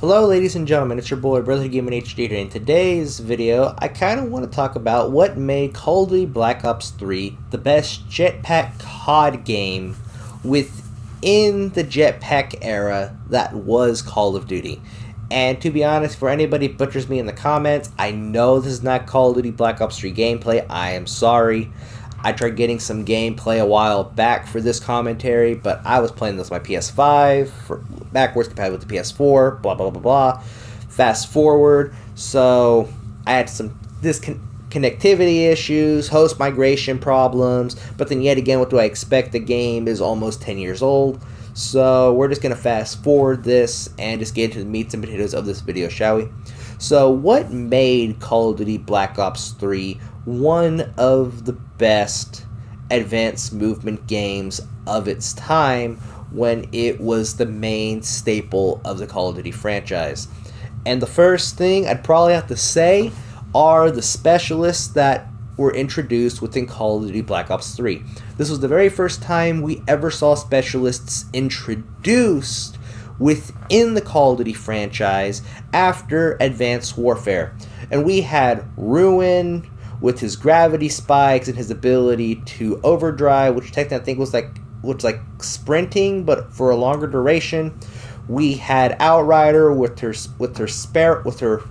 Hello ladies and gentlemen, it's your boy Brotherhood Gaming HD, and in today's video I kind of want to talk about what made Call of Duty Black Ops 3 the best Jetpack COD game within the Jetpack era that was Call of Duty. And to be honest, for anybody who butchers me in the comments, I know this is not Call of Duty Black Ops 3 gameplay, I am sorry. I tried getting some gameplay a while back for this commentary, but I was playing this on my PS5, backwards compatible with the PS4, blah blah blah blah. Fast forward, so I had some connectivity issues, host migration problems, but then yet again, what do I expect? The game is almost 10 years old, so we're just going to fast forward this and just get into the meats and potatoes of this video, shall we? So what made Call of Duty Black Ops 3 one of the best advanced movement games of its time when it was the main staple of the Call of Duty franchise? And the first thing I'd probably have to say are the specialists that were introduced within Call of Duty Black Ops 3. This was the very first time we ever saw specialists introduced within the Call of Duty franchise after Advanced Warfare. And we had Ruin with his gravity spikes and his ability to overdrive, which technically I think was like sprinting, but for a longer duration. We had Outrider with her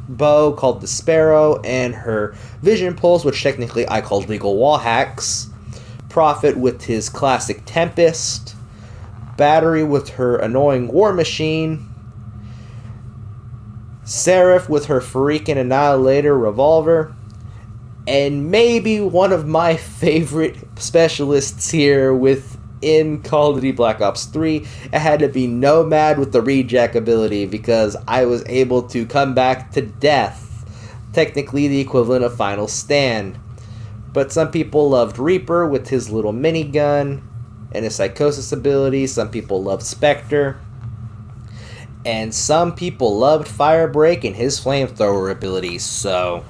bow called the Sparrow and her vision pulse, which technically I called legal wall hacks. Prophet with his classic Tempest. Battery with her annoying War Machine. Seraph with her freaking Annihilator revolver. And maybe one of my favorite specialists here within Call of Duty Black Ops 3, it had to be Nomad with the Reject ability, because I was able to come back to death, technically the equivalent of Final Stand. But some people loved Reaper with his little minigun and his Psychosis ability, some people loved Spectre, and some people loved Firebreak and his flamethrower ability. So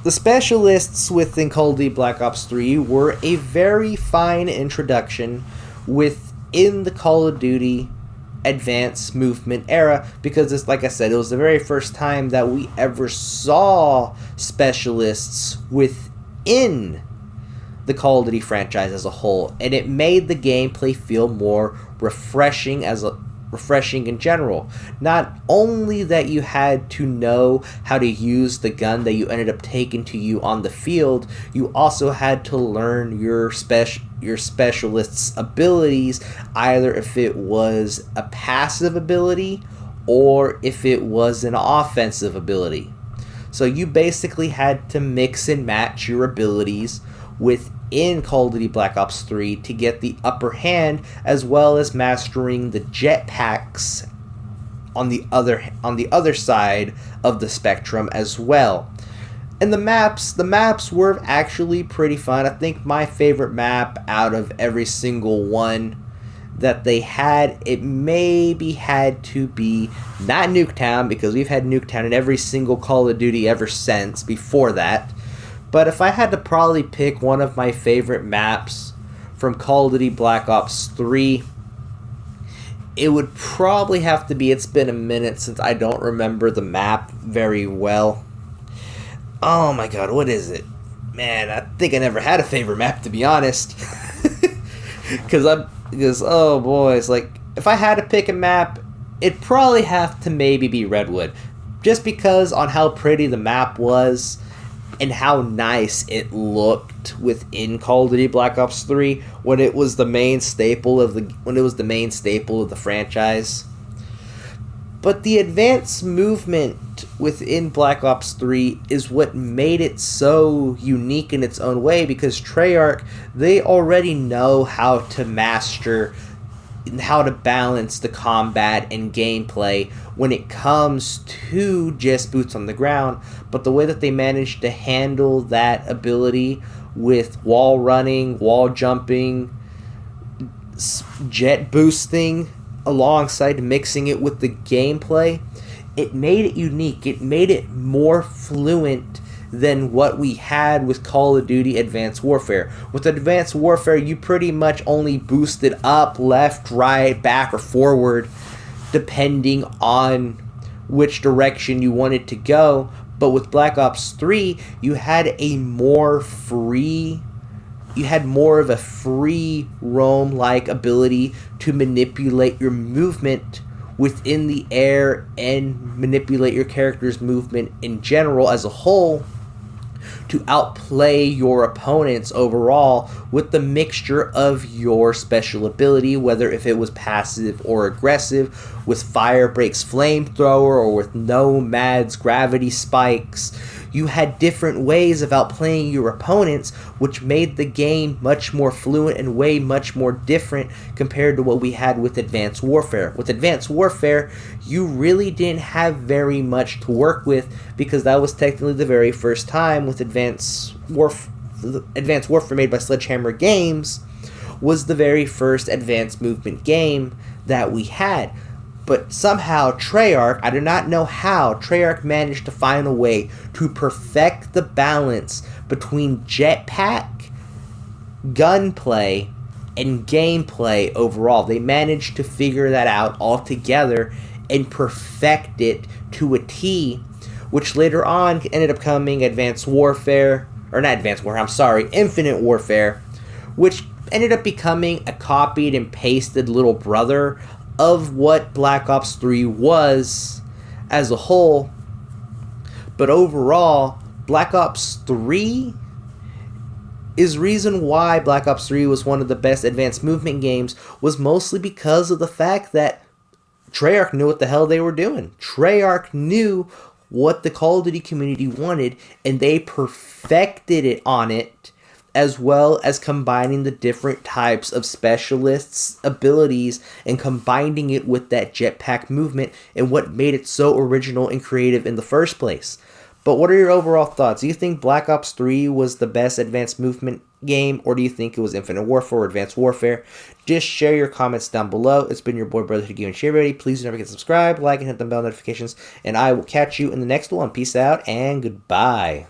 the specialists within Call of Duty Black Ops 3 were a very fine introduction within the Call of Duty advanced movement era, because it's, like I said, it was the very first time that we ever saw specialists within the Call of Duty franchise as a whole, and it made the gameplay feel more refreshing in general. Not only that you had to know how to use the gun that you ended up taking to you on the field, you also had to learn your specialist's abilities, either if it was a passive ability or if it was an offensive ability. So you basically had to mix and match your abilities within Call of Duty Black Ops 3 to get the upper hand, as well as mastering the jetpacks on the other side of the spectrum as well. And the maps were actually pretty fun. I think my favorite map out of every single one that they had, it maybe had to be not Nuketown, because we've had Nuketown in every single Call of Duty ever since before that. But if I had to probably pick one of my favorite maps from Call of Duty Black Ops 3, it would probably have to be, it's been a minute since I don't remember the map very well. Oh my god, what is it? Man, I think I never had a favorite map, to be honest. Because oh boy, it's like, if I had to pick a map, it'd probably have to maybe be Redwood. Just because on how pretty the map was and how nice it looked within Call of Duty Black Ops 3 when it was the main staple of the franchise. But the advanced movement within Black Ops 3 is what made it so unique in its own way, because Treyarch, they already know how to master and how to balance the combat and gameplay when it comes to just boots on the ground. But the way that they managed to handle that ability with wall running, wall jumping, jet boosting, alongside mixing it with the gameplay, it made it unique. It made it more fluent than what we had with Call of Duty Advanced Warfare. With Advanced Warfare, you pretty much only boosted up, left, right, back, or forward, depending on which direction you wanted to go. But with Black Ops 3, you had more of a free roam-like ability to manipulate your movement within the air and manipulate your character's movement in general as a whole to outplay your opponents overall with the mixture of your special ability, whether if it was passive or aggressive, with Fire Breaks Flamethrower or with Nomad's Gravity Spikes. You had different ways of outplaying your opponents, which made the game much more fluent and way much more different compared to what we had with Advanced Warfare. With Advanced Warfare, you really didn't have very much to work with because that was technically the very first time with Advanced Warfare made by Sledgehammer Games was the very first advanced movement game that we had. But somehow Treyarch, I do not know how, Treyarch managed to find a way to perfect the balance between jetpack, gunplay, and gameplay overall. They managed to figure that out all together and perfect it to a T, which later on ended up coming Infinite Warfare, which ended up becoming a copied and pasted little brother of what Black Ops 3 was as a whole. But overall, Black Ops 3 is reason why Black Ops 3 was one of the best advanced movement games was mostly because of the fact that Treyarch knew what the hell they were doing. Treyarch knew what the Call of Duty community wanted, and they perfected it on it, as well as combining the different types of specialists' abilities and combining it with that jetpack movement and what made it so original and creative in the first place. But what are your overall thoughts? Do you think Black Ops 3 was the best advanced movement game, or do you think it was Infinite Warfare or Advanced Warfare? Just share your comments down below. It's been your boy, Brother Hideo and Share Ready. Please don't forget to subscribe, like, and hit the bell notifications, and I will catch you in the next one. Peace out and goodbye.